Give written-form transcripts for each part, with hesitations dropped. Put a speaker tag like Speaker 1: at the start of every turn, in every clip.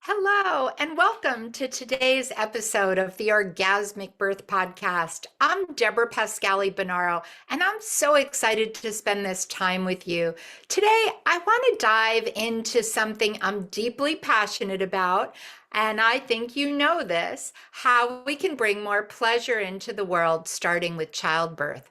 Speaker 1: Hello, and welcome to today's episode of the Orgasmic Birth Podcast. I'm Debra Pascali-Bonaro, and I'm so excited to spend this time with you. Today, I want to dive into something I'm deeply passionate about, and I think you know this, how we can bring more pleasure into the world, starting with childbirth.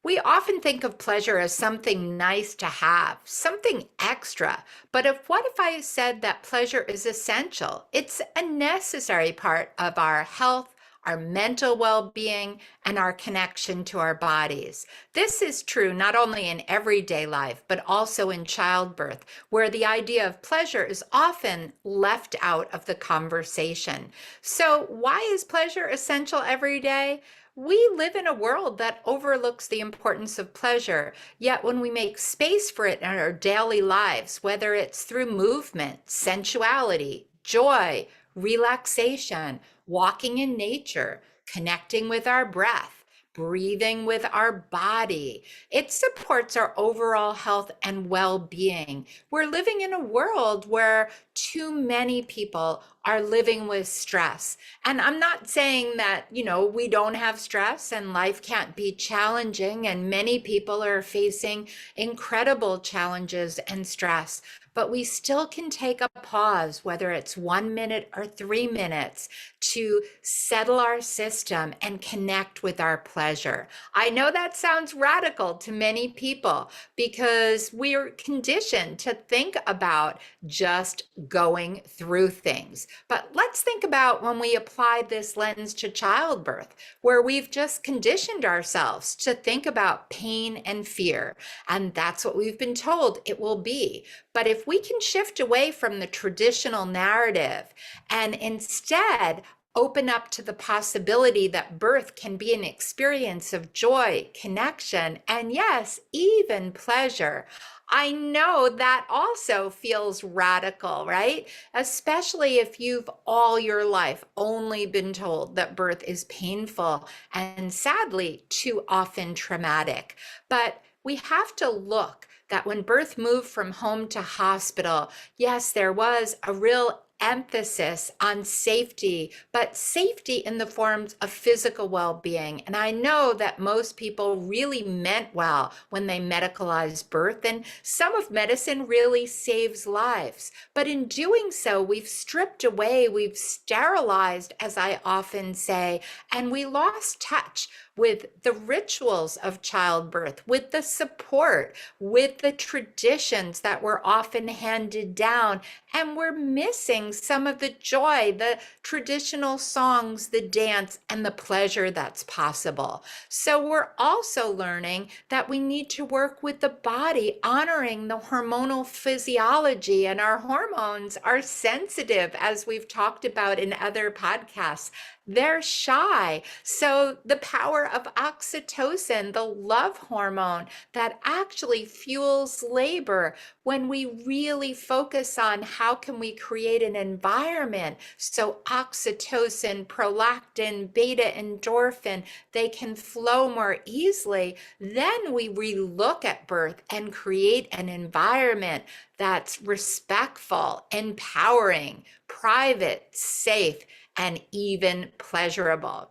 Speaker 1: We often think of pleasure as something nice to have, something extra. But what if I said that pleasure is essential? It's a necessary part of our health, our mental well-being, and our connection to our bodies. This is true not only in everyday life, but also in childbirth, where the idea of pleasure is often left out of the conversation. So why is pleasure essential every day? We live in a world that overlooks the importance of pleasure, yet when we make space for it in our daily lives, whether it's through movement, sensuality, joy, relaxation, walking in nature, connecting with our breath, breathing with our body, it supports our overall health and well-being. We're living in a world where too many people are living with stress. And I'm not saying that, we don't have stress and life can't be challenging, and many people are facing incredible challenges and stress. But we still can take a pause, whether it's 1 minute or 3 minutes, to settle our system and connect with our pleasure. I know that sounds radical to many people because we're conditioned to think about just going through things. But let's think about when we apply this lens to childbirth, where we've just conditioned ourselves to think about pain and fear. And that's what we've been told it will be. But if we can shift away from the traditional narrative and instead open up to the possibility that birth can be an experience of joy, connection, and yes, even pleasure. I know that also feels radical, right? Especially if you've all your life only been told that birth is painful and sadly too often traumatic. But we have to look that when birth moved from home to hospital, yes, there was a real emphasis on safety, but safety in the forms of physical well-being. And I know that most people really meant well when they medicalized birth, and some of medicine really saves lives. But in doing so, we've stripped away, we've sterilized, as I often say, and we lost touch with the rituals of childbirth, with the support, with the traditions that were often handed down. And we're missing some of the joy, the traditional songs, the dance, and the pleasure that's possible. So we're also learning that we need to work with the body, honoring the hormonal physiology, and our hormones are sensitive, as we've talked about in other podcasts. They're shy. So the power of oxytocin, the love hormone that actually fuels labor, when we really focus on how can we create an environment so oxytocin, prolactin, beta endorphin, they can flow more easily, then we relook at birth and create an environment that's respectful, empowering, private, safe, and even pleasurable.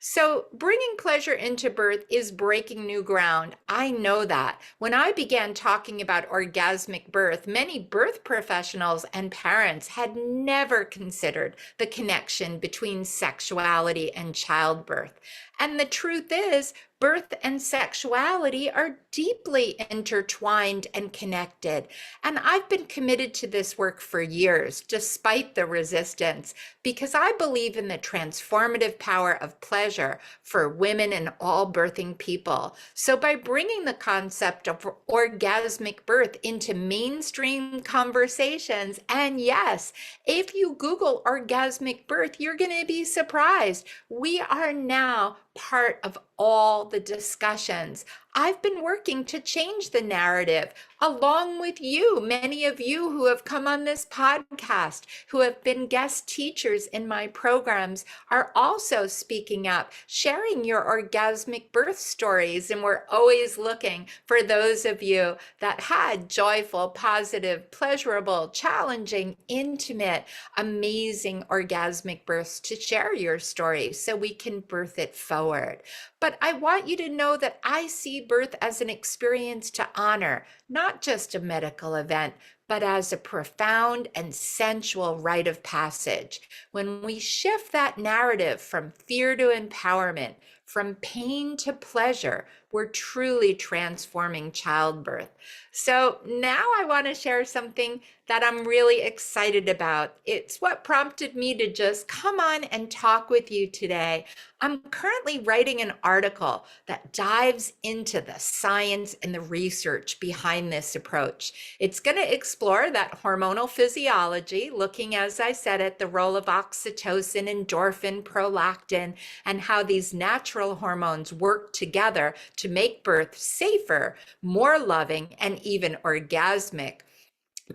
Speaker 1: So bringing pleasure into birth is breaking new ground. I know that. When I began talking about orgasmic birth, many birth professionals and parents had never considered the connection between sexuality and childbirth. And the truth is, birth and sexuality are deeply intertwined and connected. And I've been committed to this work for years, despite the resistance, because I believe in the transformative power of pleasure for women and all birthing people. So by bringing the concept of orgasmic birth into mainstream conversations, and yes, if you Google orgasmic birth, you're going to be surprised. We are now part of all the discussions. I've been working to change the narrative along with you. Many of you who have come on this podcast, who have been guest teachers in my programs, are also speaking up, sharing your orgasmic birth stories. And we're always looking for those of you that had joyful, positive, pleasurable, challenging, intimate, amazing orgasmic births to share your story so we can birth it forward. But I want you to know that I see birth as an experience to honor, not just a medical event, but as a profound and sensual rite of passage. When we shift that narrative from fear to empowerment, from pain to pleasure, we're truly transforming childbirth. So now I want to share something that I'm really excited about. It's what prompted me to just come on and talk with you today. I'm currently writing an article that dives into the science and the research behind this approach. It's going to explore that hormonal physiology, looking, as I said, at the role of oxytocin, endorphin, prolactin, and how these natural hormones work together to make birth safer, more loving, and even orgasmic.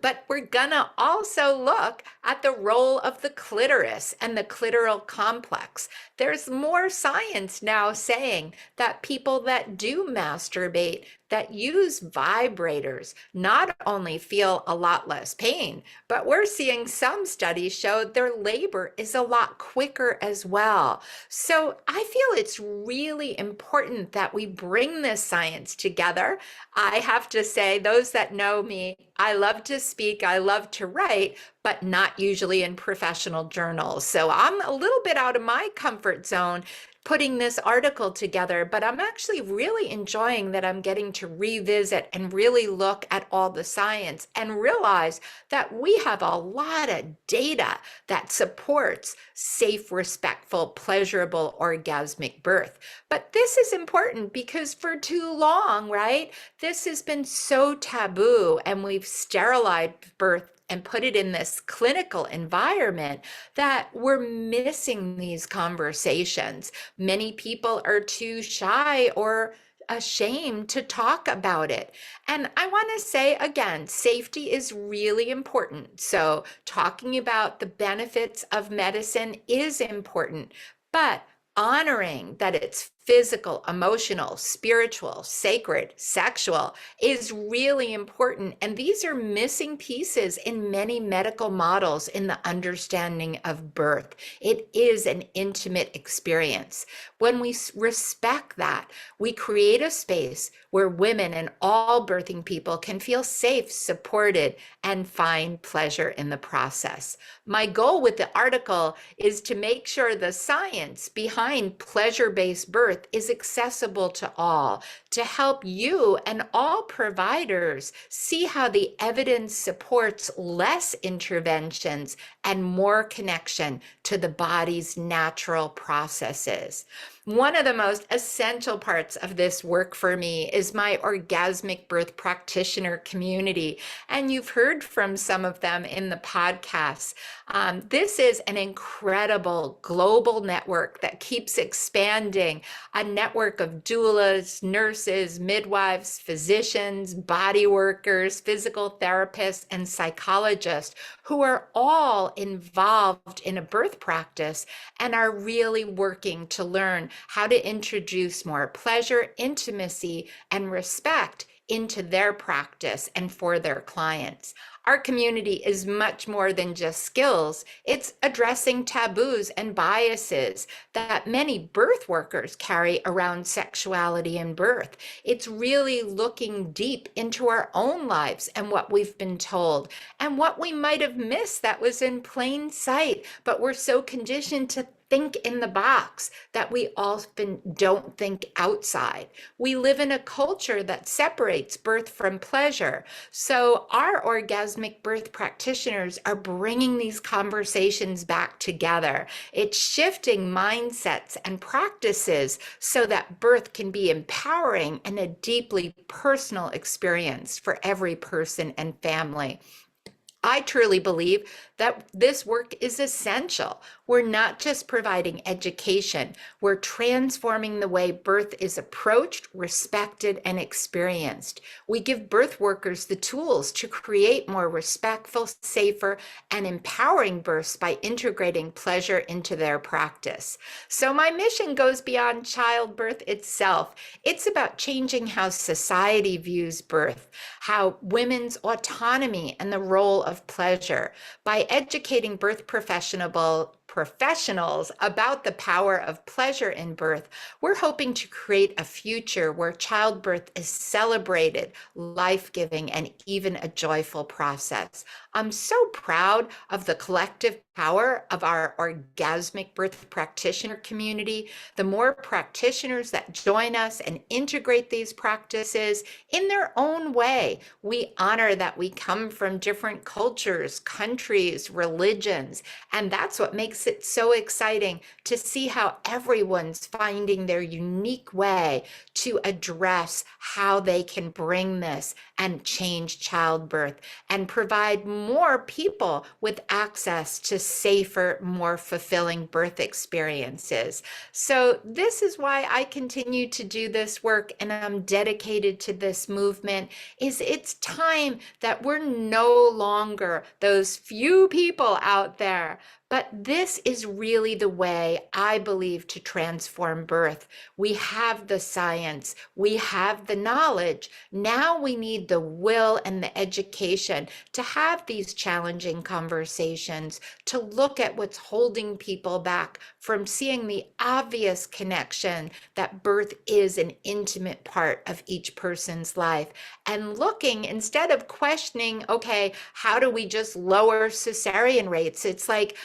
Speaker 1: But we're gonna also look at the role of the clitoris and the clitoral complex. There's more science now saying that people that do masturbate, that use vibrators, not only feel a lot less pain, but we're seeing some studies show their labor is a lot quicker as well. So I feel it's really important that we bring this science together. I have to say, those that know me, I love to speak, I love to write, but not usually in professional journals. So I'm a little bit out of my comfort zone putting this article together, but I'm actually really enjoying that I'm getting to revisit and really look at all the science and realize that we have a lot of data that supports safe, respectful, pleasurable, orgasmic birth. But this is important because for too long, right, this has been so taboo, and we've sterilized birth and put it in this clinical environment that we're missing these conversations. Many people are too shy or ashamed to talk about it. And I want to say again, safety is really important. So talking about the benefits of medicine is important, but honoring that it's physical, emotional, spiritual, sacred, sexual is really important. And these are missing pieces in many medical models in the understanding of birth. It is an intimate experience. When we respect that, we create a space where women and all birthing people can feel safe, supported, and find pleasure in the process. My goal with the article is to make sure the science behind pleasure-based birth is accessible to all, to help you and all providers see how the evidence supports less interventions and more connection to the body's natural processes. One of the most essential parts of this work for me is my orgasmic birth practitioner community. And you've heard from some of them in the podcasts. This is an incredible global network that keeps expanding, a network of doulas, nurses, midwives, physicians, body workers, physical therapists, and psychologists who are all involved in a birth practice and are really working to learn how to introduce more pleasure, intimacy, and respect into their practice and for their clients. Our community is much more than just skills. It's addressing taboos and biases that many birth workers carry around sexuality and birth. It's really looking deep into our own lives and what we've been told and what we might have missed that was in plain sight, but we're so conditioned to think in the box that we often don't think outside. We live in a culture that separates birth from pleasure. So our orgasmic birth practitioners are bringing these conversations back together. It's shifting mindsets and practices so that birth can be empowering and a deeply personal experience for every person and family. I truly believe that this work is essential. We're not just providing education, we're transforming the way birth is approached, respected, and experienced. We give birth workers the tools to create more respectful, safer, and empowering births by integrating pleasure into their practice. So, my mission goes beyond childbirth itself. It's about changing how society views birth, how women's autonomy and the role of pleasure. By educating birth professionals about the power of pleasure in birth, we're hoping to create a future where childbirth is celebrated, life-giving, and even a joyful process. I'm so proud of the collective power of our orgasmic birth practitioner community. The more practitioners that join us and integrate these practices in their own way, we honor that we come from different cultures, countries, religions, and that's what makes it so exciting to see how everyone's finding their unique way to address how they can bring this and change childbirth and provide more people with access to safer, more fulfilling birth experiences. So this is why I continue to do this work, and I'm dedicated to this movement. It's time that we're no longer those few people out there, but this is really the way I believe to transform birth. We have the science, we have the knowledge. Now we need the will and the education to have these challenging conversations, to look at what's holding people back from seeing the obvious connection that birth is an intimate part of each person's life, and looking, instead of questioning, okay, how do we just lower cesarean rates? It's like,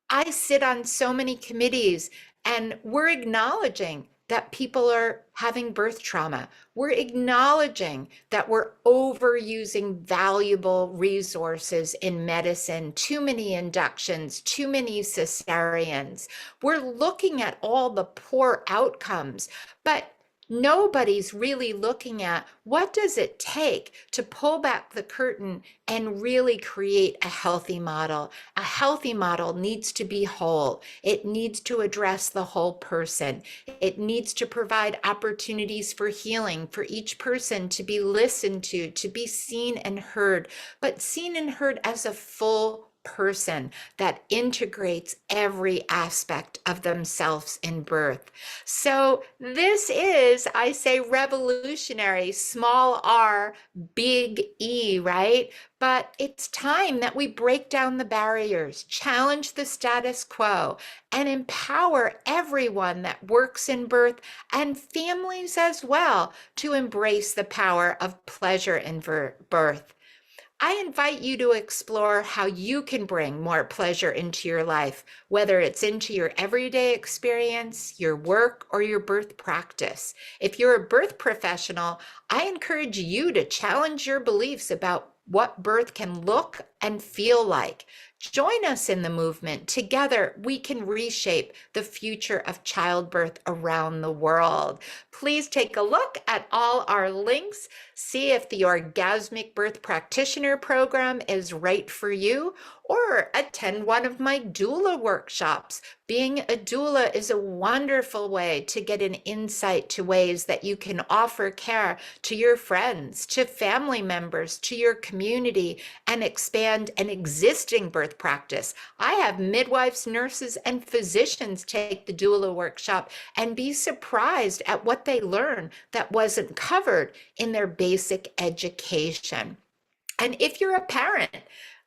Speaker 1: I sit on so many committees and we're acknowledging that people are having birth trauma. We're acknowledging that we're overusing valuable resources in medicine, too many inductions, too many cesareans. We're looking at all the poor outcomes, but nobody's really looking at what does it take to pull back the curtain and really create a healthy model. A healthy model needs to be whole. It needs to address the whole person. It needs to provide opportunities for healing for each person to be listened to be seen and heard, but seen and heard as a full person that integrates every aspect of themselves in birth. So this is, I say, revolutionary, small r, big E, right? But it's time that we break down the barriers, challenge the status quo, and empower everyone that works in birth and families as well to embrace the power of pleasure in birth. I invite you to explore how you can bring more pleasure into your life, whether it's into your everyday experience, your work, or your birth practice. If you're a birth professional, I encourage you to challenge your beliefs about what birth can look and feel like. Join us in the movement. Together, we can reshape the future of childbirth around the world. Please take a look at all our links. See if the Orgasmic Birth Practitioner program is right for you, or attend one of my doula workshops. Being a doula is a wonderful way to get an insight to ways that you can offer care to your friends, to family members, to your community, and expand an existing birth practice. I have midwives, nurses, and physicians take the doula workshop and be surprised at what they learn that wasn't covered in their basic education. And if you're a parent,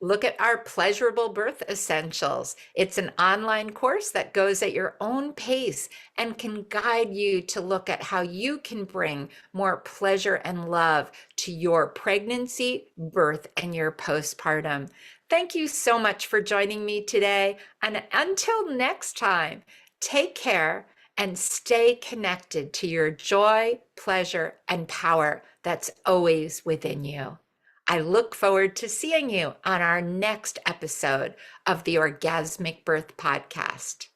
Speaker 1: look at our Pleasurable Birth Essentials. It's an online course that goes at your own pace and can guide you to look at how you can bring more pleasure and love to your pregnancy, birth, and your postpartum. Thank you so much for joining me today. And until next time, take care and stay connected to your joy, pleasure, and power that's always within you. I look forward to seeing you on our next episode of the Orgasmic Birth Podcast.